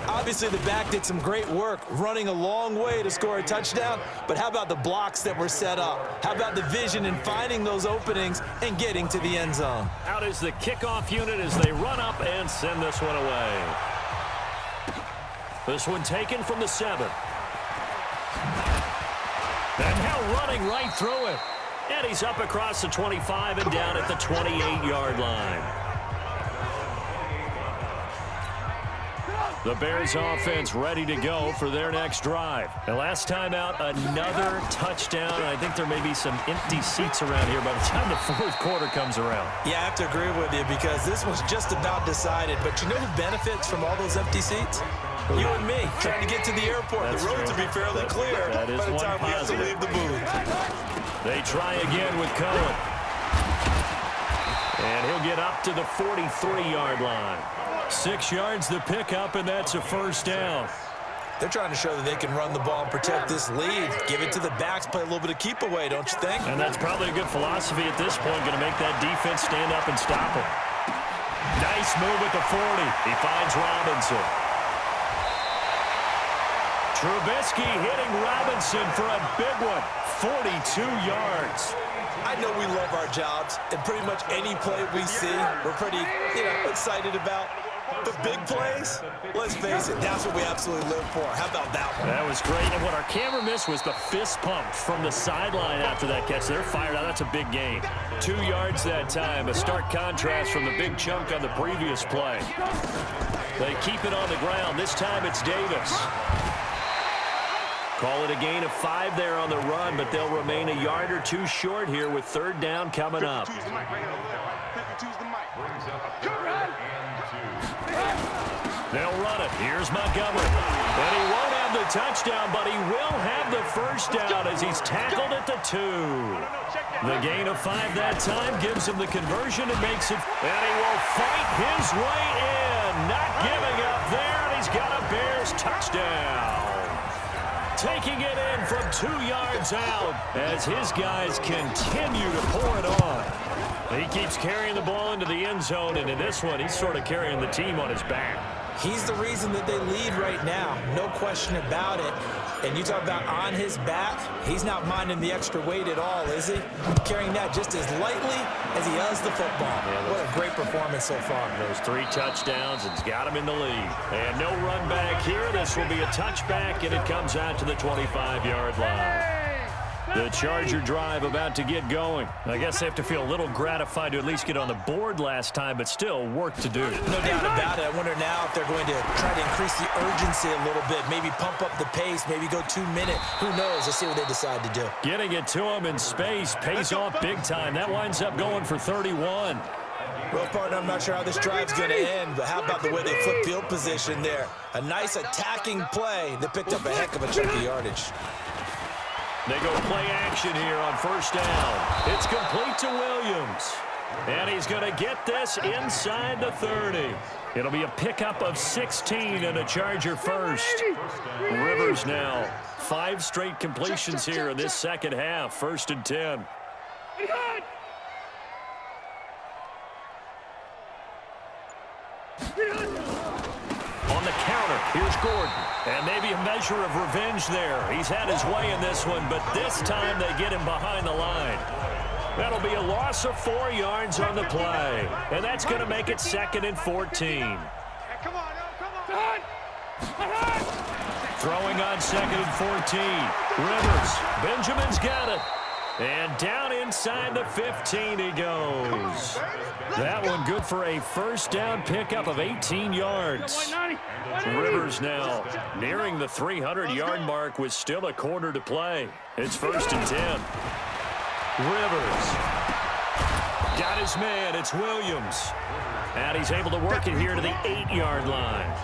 Obviously, the back did some great work running a long way to score a touchdown, but how about the blocks that were set up? How about the vision and finding those openings and getting to the end zone? Out is the kickoff unit as they run up and send this one away. This one taken from the 7. And now running right through it. And he's up across the 25 and down at the 28-yard line. The Bears offense ready to go for their next drive. And last time out, another touchdown. And I think there may be some empty seats around here by the time the fourth quarter comes around. Yeah, I have to agree with you because this was just about decided. But you know who benefits from all those empty seats? You and me, trying to get to the airport. That's the roads true. will be fairly clear That is by the one time we have to positive. leave the booth. They try again with Cohen. And he'll get up to the 43-yard line. 6 yards the pickup, and that's a first down. They're trying to show that they can run the ball and protect this lead. Give it to the backs, play a little bit of keep away, don't you think? And that's probably a good philosophy at this point, going to make that defense stand up and stop him. Nice move at the 40. He finds Robinson. Trubisky hitting Robinson for a big one. 42 yards. I know we love our jobs, and pretty much any play we see, we're pretty, excited about. The big plays, let's face it, that's what we absolutely live for. How about that one? That was great. And what our camera missed was the fist pump from the sideline after that catch. They're fired out. That's a big gain. 2 yards that time. A stark contrast from the big chunk on the previous play. They keep it on the ground. This time it's Davis. Call it a gain of 5 there on the run, but they'll remain a yard or two short here with third down coming up. They'll run it. Here's Montgomery. And he won't have the touchdown, but he will have the first down as he's tackled at the 2. The gain of 5 that time gives him the conversion and makes it. And he will fight his way in. Not giving up there, and he's got a Bears touchdown. Taking it in from 2 yards out as his guys continue to pour it on. He keeps carrying the ball into the end zone, and in this one, he's sort of carrying the team on his back. He's the reason that they lead right now, no question about it. And you talk about on his back, he's not minding the extra weight at all, is he? Carrying that just as lightly as he does the football. Yeah, what a great performance so far. Those 3 touchdowns, and it's got him in the lead. And no run back here. This will be a touchback, and it comes out to the 25-yard line. The Charger drive about to get going. I guess they have to feel a little gratified to at least get on the board last time, but still work to do. No doubt about it. I wonder now if they're going to try to increase the urgency a little bit, maybe pump up the pace, maybe go 2 minute. Who knows? Let's see what they decide to do. Getting it to him in space pays off big time. That winds up going for 31. Well, partner, I'm not sure how this drive's going to end, but how about the way they flip field position there? A nice attacking play that picked up a heck of a chunk of yardage. They go play action here on first down. It's complete to Williams. And he's going to get this inside the 30. It'll be a pickup of 16 and a Charger first. Rivers now. 5 straight completions here in this second half. 1st and 10. On the counter, here's Gordon. And maybe a measure of revenge there. He's had his way in this one, but this time they get him behind the line. That'll be a loss of 4 yards on the play. And that's going to make it 2nd and 14. Throwing on 2nd and 14. Rivers. Benjamin's got it. And down inside the 15 he goes. That one good for a first down pickup of 18 yards. Rivers now nearing the 300-yard mark with still a quarter to play. It's 1st and 10. Rivers got his man. It's Williams. And he's able to work it here to the 8-yard line.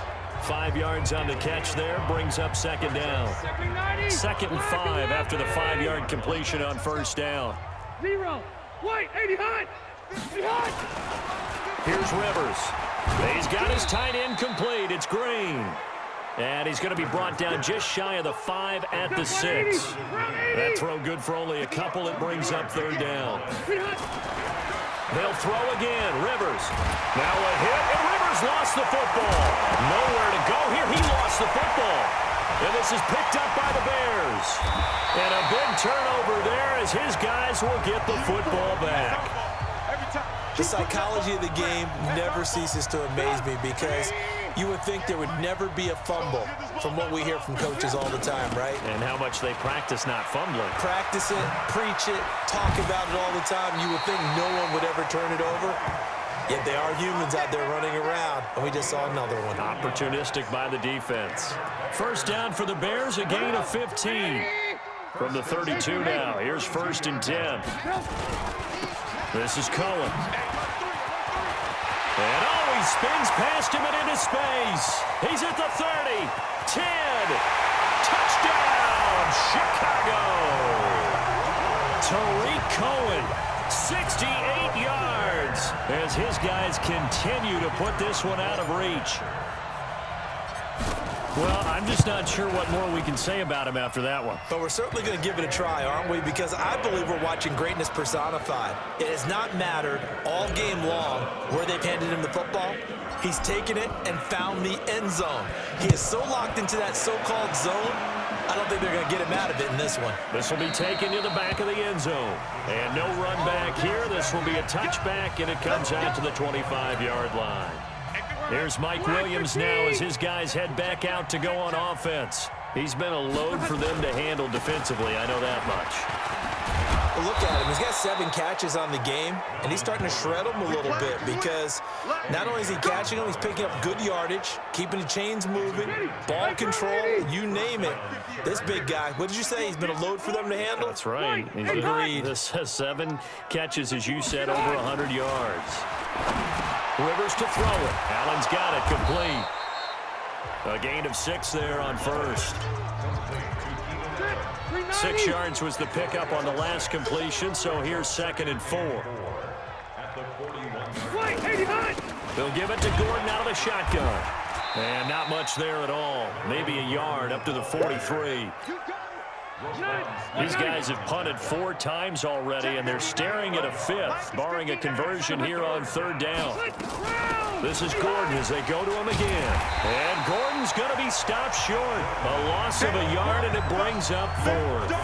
5 yards on the catch there, brings up 2nd down. 2nd and 5 after the 5-yard completion on 1st down. 0. White, 80 high. Behind. Here's Rivers. He's got his tight end complete. It's Green. And he's going to be brought down just shy of the 5 at the 6. That throw good for only a couple. It brings up 3rd down. They'll throw again. Rivers. Now a hit, and Rivers lost the football. Nowhere to go here. He lost the football. And this is picked up by the Bears. And a big turnover there as his guys will get the football back. The psychology of the game never ceases to amaze me because you would think there would never be a fumble from what we hear from coaches all the time, right? And how much they practice not fumbling. Practice it, preach it, talk about it all the time. You would think no one would ever turn it over. Yet they are humans out there running around, and we just saw another one. Opportunistic by the defense. 1st down for the Bears, a gain of 15. From the 32 now, here's 1st and 10. This is Cohen. And he spins past him and into space. He's at the 30, 10, touchdown, Chicago. Tariq Cohen, 68 yards, as his guys continue to put this one out of reach. Well, I'm just not sure what more we can say about him after that one. But we're certainly going to give it a try, aren't we? Because I believe we're watching greatness personified. It has not mattered all game long where they've handed him the football. He's taken it and found the end zone. He is so locked into that so-called zone, I don't think they're going to get him out of it in this one. This will be taken to the back of the end zone. And no run back here. This will be a touchback, and it comes out to the 25-yard line. Here's Mike Williams now as his guys head back out to go on offense. He's been a load for them to handle defensively, I know that much. Well, look at him. He's got 7 catches on the game, and he's starting to shred them a little bit because not only is he catching them, he's picking up good yardage, keeping the chains moving, ball control, you name it. This big guy, what did you say? He's been a load for them to handle? That's right. Agreed. This has 7 catches, as you said, over 100 yards. Rivers to throw it. Allen's got it complete. A gain of 6 there on 1st. 6 yards was the pickup on the last completion, so here's 2nd and 4. They'll give it to Gordon out of the shotgun. And not much there at all. Maybe a yard up to the 43. These guys have punted 4 times already, and they're staring at a 5th, barring a conversion here on 3rd down. This is Gordon as they go to him again. And Gordon's going to be stopped short. A loss of a yard, and it brings up 4th.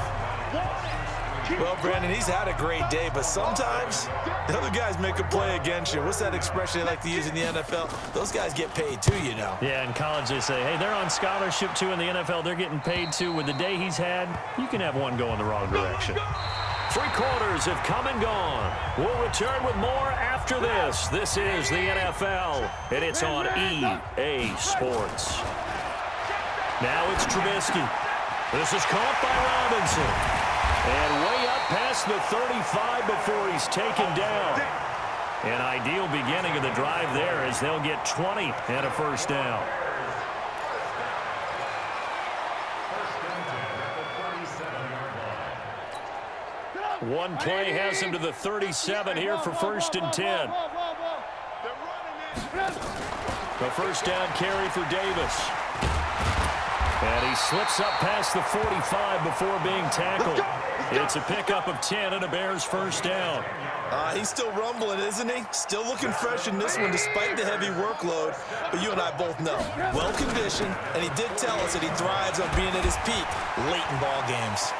Well, Brandon, he's had a great day, but sometimes the other guys make a play against you. What's that expression they like to use in the NFL? Those guys get paid too, you know. Yeah, in college they say, hey, they're on scholarship too. In the NFL, they're getting paid too. With the day he's had, you can have one go in the wrong direction. 3 quarters have come and gone. We'll return with more after this. This is the NFL, and it's on EA Sports. Now it's Trubisky. This is caught by Robinson. And way up past the 35 before he's taken down. An ideal beginning of the drive there as they'll get 20 and a first down. One play has him to the 37 here for 1st and 10. A first down carry for Davis. And he slips up past the 45 before being tackled. It's a pickup of 10 and a Bears first down. He's still rumbling, isn't he? Still looking fresh in this one despite the heavy workload. But you and I both know, well-conditioned, and he did tell us that he thrives on being at his peak late in ball games.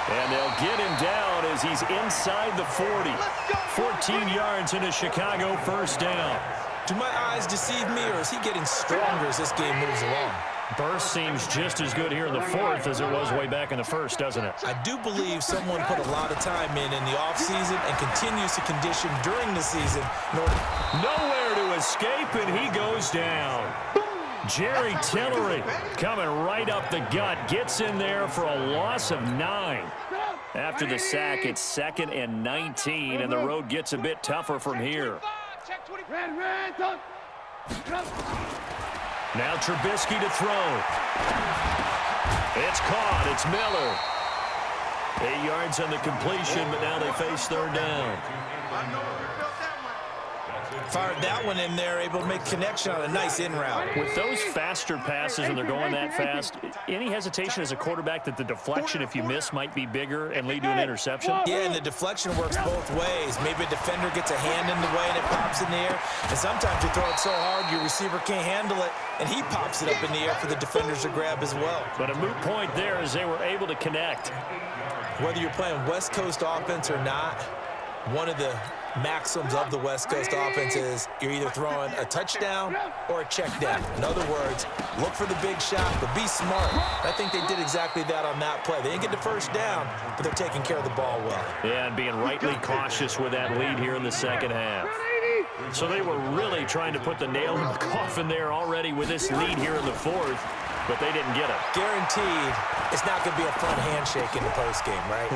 And they'll get him down as he's inside the 40. 14 yards in a Chicago first down. Do my eyes deceive me, or is he getting stronger as this game moves along? Burst seems just as good here in the fourth as it was way back in the first, doesn't it? I do believe someone put a lot of time in the offseason and continues to condition during the season. Nowhere to escape, and he goes down. Jerry Tillery coming right up the gut, gets in there for a loss of 9. After the sack, it's 2nd and 19, and the road gets a bit tougher from here. Now Trubisky to throw. It's caught. It's Miller. 8 yards on the completion, but now they face 3rd down. Fired that one in there, able to make connection on a nice in route. With those faster passes and they're going that fast, any hesitation as a quarterback that the deflection, if you miss, might be bigger and lead to an interception? Yeah, and the deflection works both ways. Maybe a defender gets a hand in the way and it pops in the air. And sometimes you throw it so hard your receiver can't handle it, and he pops it up in the air for the defenders to grab as well. But a moot point there as they were able to connect. Whether you're playing West Coast offense or not, one of the maxims of the West Coast offense is you're either throwing a touchdown or a check down. In other words, look for the big shot, but be smart. I think they did exactly that on that play. They didn't get the first down, but they're taking care of the ball well. Yeah, and being rightly cautious with that lead here in the second half. So they were really trying to put the nail in the coffin there already with this lead here in the fourth, but they didn't get it. Guaranteed, it's not going to be a fun handshake in the postgame, right?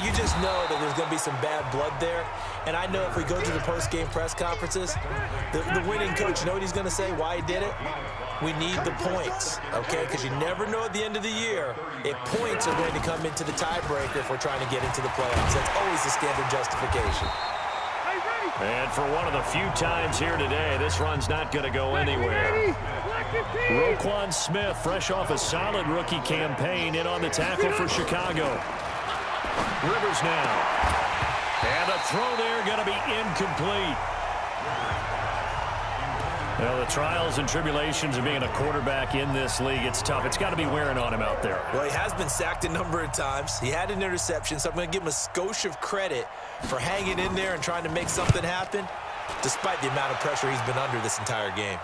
You just know that there's going to be some bad blood there. And I know if we go to the postgame press conferences, the winning coach, you know what he's going to say, why he did it? We need the points, okay? Because you never know at the end of the year if points are going to come into the tiebreaker if we're trying to get into the playoffs. That's always the standard justification. And for one of the few times here today, this run's not going to go anywhere. Roquan Smith, fresh off a solid rookie campaign, in on the tackle for Chicago. Rivers now. And the throw there going to be incomplete. Well, the trials and tribulations of being a quarterback in this league, it's tough. It's got to be wearing on him out there. Well, he has been sacked a number of times. He had an interception, so I'm going to give him a skosh of credit for hanging in there and trying to make something happen, despite the amount of pressure he's been under this entire game.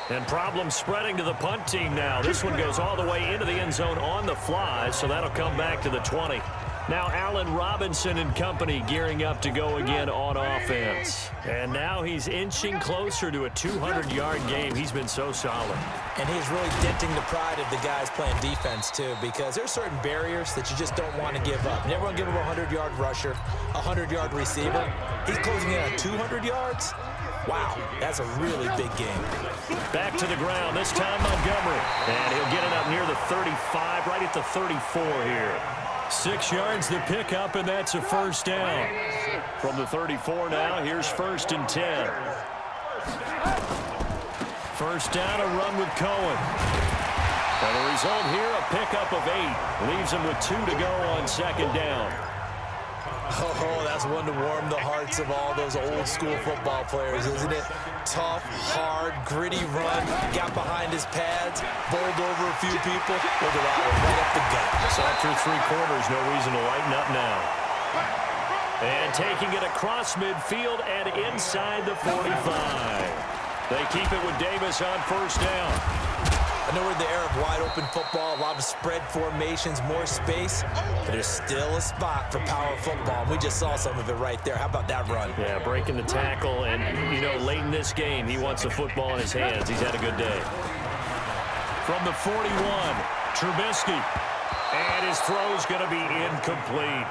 And problems spreading to the punt team now. This one goes all the way into the end zone on the fly, so that'll come back to the 20. Now Allen Robinson and company gearing up to go again on offense. And now he's inching closer to a 200-yard game. He's been so solid. And he's really denting the pride of the guys playing defense, too, because there's certain barriers that you just don't want to give up. You never want to give him a 100-yard rusher, a 100-yard receiver. He's closing in on 200 yards. Wow, that's a really big game. Back to the ground, this time Montgomery. And he'll get it up near the 35, right at the 34 here. 6 yards the pickup, and that's a first down. From the 34 now, here's 1st and 10. First down, a run with Cohen. And the result here, a pickup of 8. Leaves him with 2 to go on 2nd down. Oh, that's one to warm the hearts of all those old-school football players, isn't it? Tough, hard, gritty run, got behind his pads, bowled over a few people. Look at that one, right up the gut. So after 3 quarters, no reason to lighten up now. And taking it across midfield and inside the 45. They keep it with Davis on first down. I know we're in the era of wide-open football, a lot of spread formations, more space, but there's still a spot for power football. We just saw some of it right there. How about that run? Yeah, breaking the tackle, and, you know, late in this game, he wants the football in his hands. He's had a good day. From the 41, Trubisky, and his throw's going to be incomplete.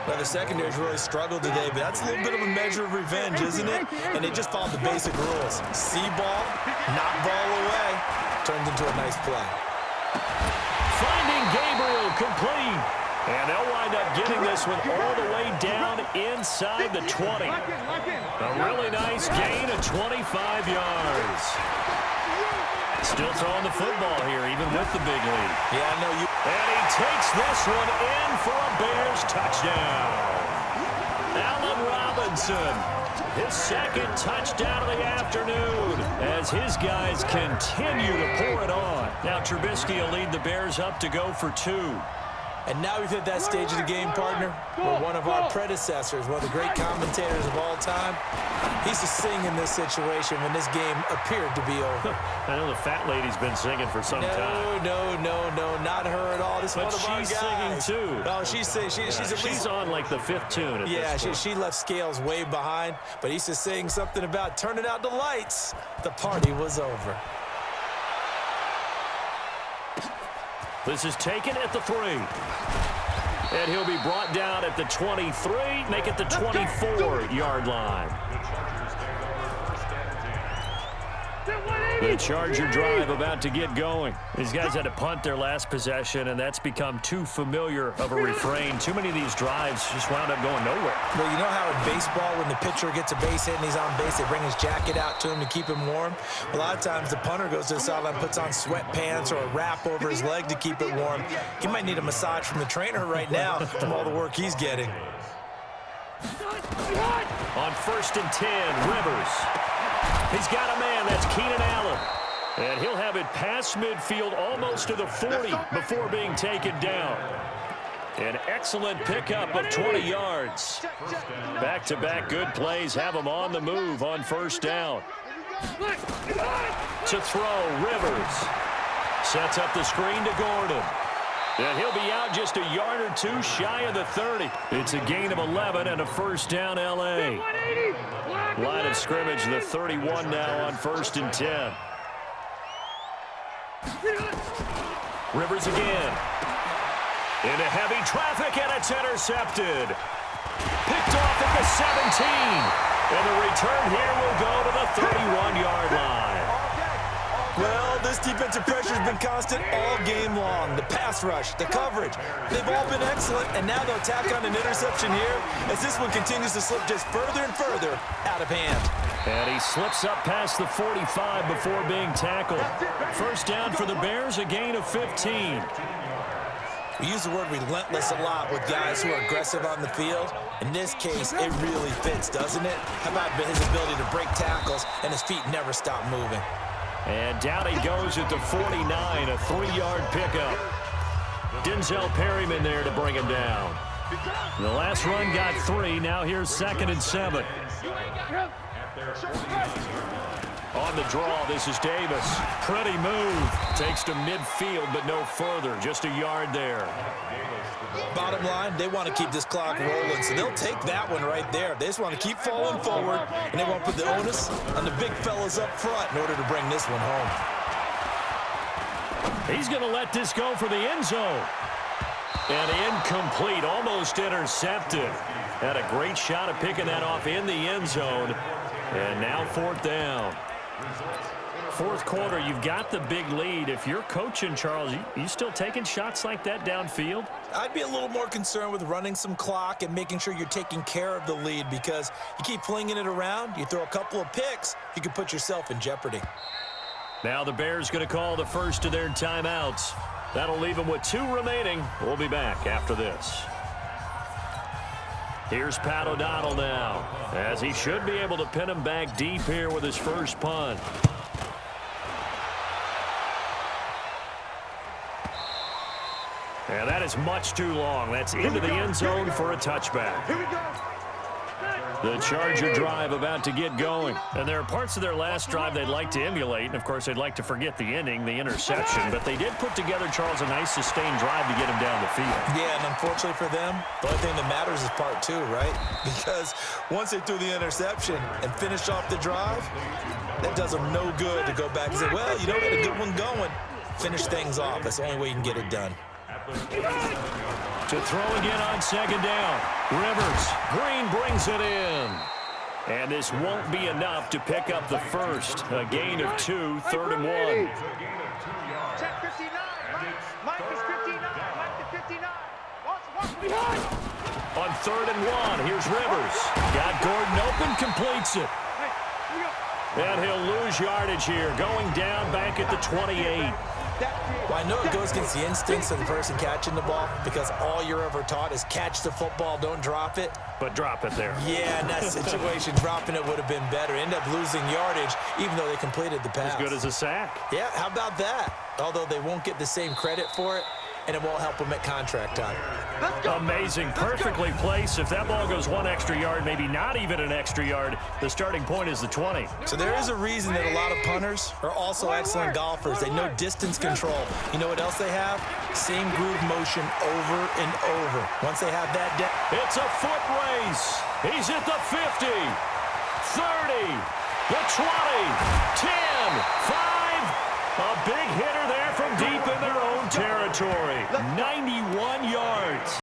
Well, the secondary's really struggled today, but that's a little bit of a measure of revenge, isn't it? And they just followed the basic rules. See ball, knock ball away, turns into a nice play. Finding Gabriel complete. And they'll wind up getting this one all the way down inside the 20. A really nice gain of 25 yards. Still throwing the football here, even with the big lead. Yeah, I know you. And he takes this one in for a Bears touchdown. Allen Robinson, his 2nd touchdown of the afternoon as his guys continue to pour it on. Now Trubisky will lead the Bears up to go for 2. And now we've hit that stage of the game, partner, where one of our predecessors, one of the great commentators of all time, he's just singing in this situation when this game appeared to be over. I know the fat lady's been singing for some time. No, not her at all. This is one of our guys. But she's singing too. No, she's at least she's on like the 5th tune at this point. She left Scales way behind, but he's just saying something about turning out the lights. The party was over. This is taken at the 3. And he'll be brought down at the 23, make it the 24-yard line. The Charger drive about to get going. These guys had to punt their last possession, and that's become too familiar of a refrain. Too many of these drives just wound up going nowhere. Well, you know how in baseball, when the pitcher gets a base hit and he's on base, they bring his jacket out to him to keep him warm? A lot of times the punter goes to the sideline, puts on sweatpants or a wrap over his leg to keep it warm. He might need a massage from the trainer right now from all the work he's getting. On 1st and 10, Rivers. He's got a man. That's Keenan Allen. And he'll have it past midfield almost to the 40 before being taken down. An excellent pickup of 20 yards. Back-to-back good plays have him on the move on 1st down. To throw, Rivers. Sets up the screen to Gordon. And he'll be out just a yard or two shy of the 30. It's a gain of 11 and a 1st down L.A. Line of scrimmage, the 31 now on 1st and 10. Rivers again. Into heavy traffic, and it's intercepted. Picked off at the 17. And the return here will go to the 31-yard line. Well, this defensive pressure has been constant all game long. The pass rush, the coverage, they've all been excellent, and now they'll tack on an interception here as this one continues to slip just further and further out of hand. And he slips up past the 45 before being tackled. 1st down for the Bears, a gain of 15. We use the word relentless a lot with guys who are aggressive on the field. In this case, it really fits, doesn't it? How about his ability to break tackles and his feet never stop moving? And down he goes at the 49, a 3-yard pickup. Denzel Perryman there to bring him down. The last run got 3. Now here's 2nd and 7. On the draw, this is Davis. Pretty move. Takes to midfield, but no further. Just a yard there. Bottom line, they want to keep this clock rolling, so they'll take that one right there. They just want to keep falling forward, and they want to put the onus on the big fellas up front in order to bring this one home. He's going to let this go for the end zone. And incomplete, almost intercepted. Had a great shot at picking that off in the end zone. And now 4th down. 4th quarter, you've got the big lead. If you're coaching, Charles, you still taking shots like that downfield? I'd be a little more concerned with running some clock and making sure you're taking care of the lead, because you keep flinging it around, you throw a couple of picks, you could put yourself in jeopardy. Now the Bears going to call the first of their timeouts. That'll leave them with 2 remaining. We'll be back after this. Here's Pat O'Donnell now, as he should be able to pin him back deep here with his first punt. And that is much too long. That's into the end zone for a touchback. Here we go. The Charger drive about to get going. And there are parts of their last drive they'd like to emulate. And, of course, they'd like to forget the ending, the interception. But they did put together, Charles, a nice sustained drive to get him down the field. Yeah, and unfortunately for them, the only thing that matters is part 2, right? Because once they threw the interception and finished off the drive, that does them no good to go back and say, well, you know, we had a good one going. Finish things off. That's the only way you can get it done. To throw again on 2nd down. Rivers. Green brings it in. And this won't be enough to pick up the first. A gain of 2, 3rd and 1. Check 59. Mike is 59. Mike is 59. Watch behind. On 3rd and 1, here's Rivers. Got Gordon open, completes it. Hey, here we go. And he'll lose yardage here, going down back at the 28. Well, I know it goes against the instincts of the person catching the ball, because all you're ever taught is catch the football, don't drop it. But drop it there. Yeah, in that situation, dropping it would have been better. End up losing yardage, even though they completed the pass. As good as a sack. Yeah, how about that? Although they won't get the same credit for it, and it won't help them at contract time. Amazing. Perfectly placed. If that ball goes 1 extra yard, maybe not even an extra yard, the starting point is the 20. So there is a reason that a lot of punters are also excellent golfers. They know distance control. You know what else they have? Same groove motion over and over. Once they have that down. It's a foot race. He's at the 50, 30, the 20, 10, 5. A big hitter there from deep in their own territory. 91 yards.